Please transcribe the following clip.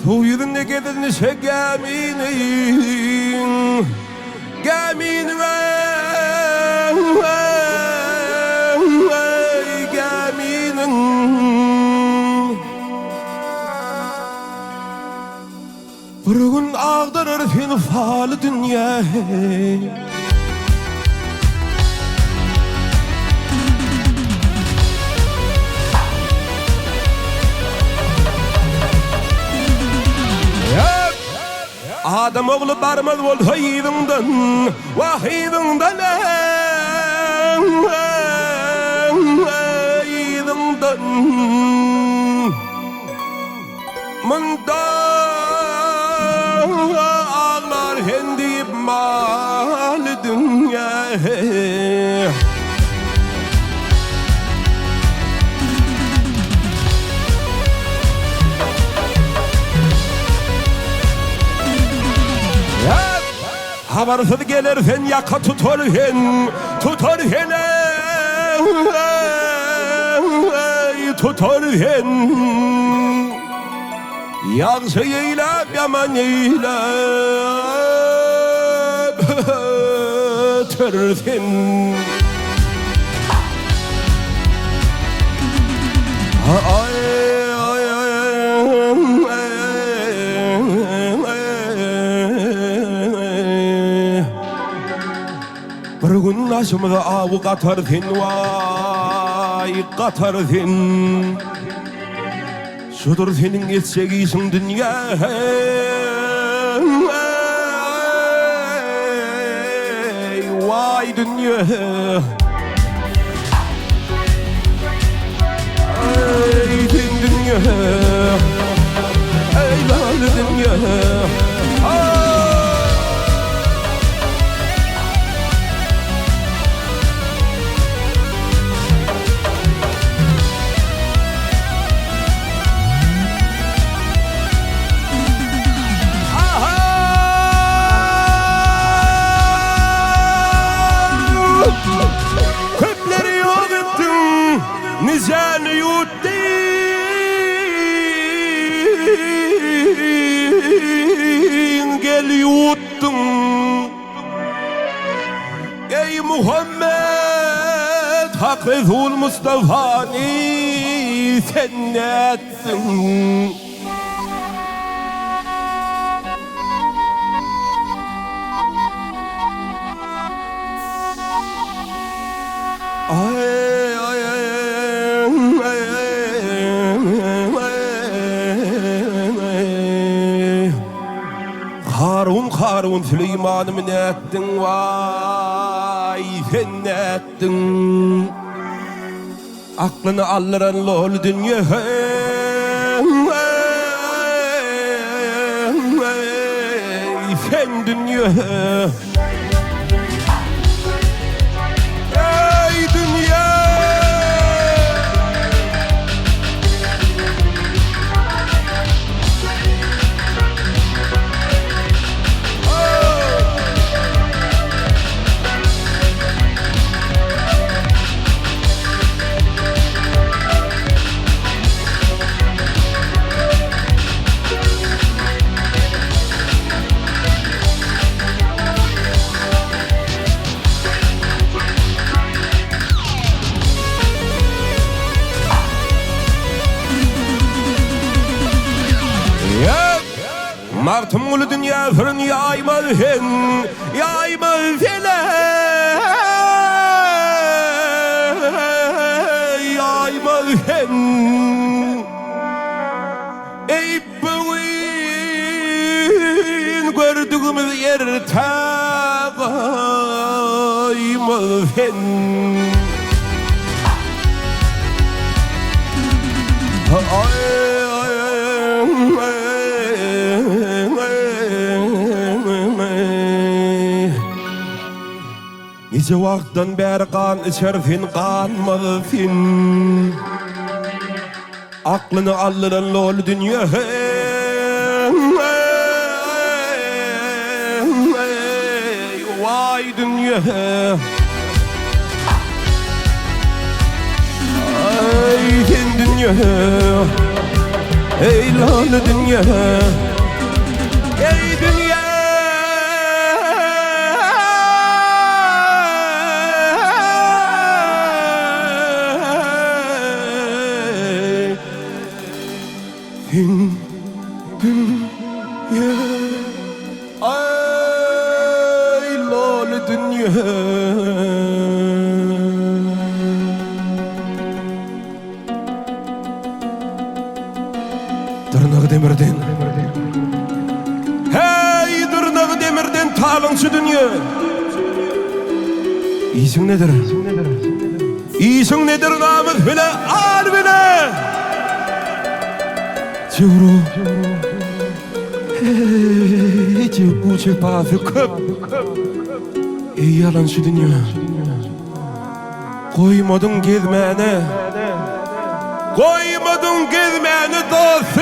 Uyudun ne gedin şegaminin gamin gaminin bir gün ağdarır seni falı dünya. Adam oğlu barmaz ol haydından vahidından haydından mında ağlar hendi mal dünya. Havarsız gelirsen yaka tutar hen tutar hen yağsı eylem yaman eylem törsen bir gün başımıza avu katarsın vay katarsın. Şudur senin geçeceksin dünya. Vay dünya. Ey dünya. Ey dünya. Köpleri yok ettin, nizanı yuttun, gel yuttun. Ey Muhammed, Hak Resul Mustafa'ni sen ne ettin? Harun Süleyman'ım ne ettin vay sen ne ettin? Aklını aldıran lol dünya. Sen dünya. Ey dünya. Martım ulu dünya fırın yaymal hen, yaymal fele, yaymal hen. Ey bugün gördüğümüz yer tağaymal hen. Nice vaktin beri kan içersin kanmalısın. Aklını aldıran lol dünya. Vay dünya. Ay sen dünya. ey lale dünya, ey dünya. Dünya, ay lale dünya. Tırnağı demirden, hey tırnağı demirden talınçı dünya. İyisin nedir? İyisin nedir namık bile al bile. Cevru, hey cevru cevabı köp. Ey yalançı dünya, koymadın gezmeni, koymadın gezmeni dostu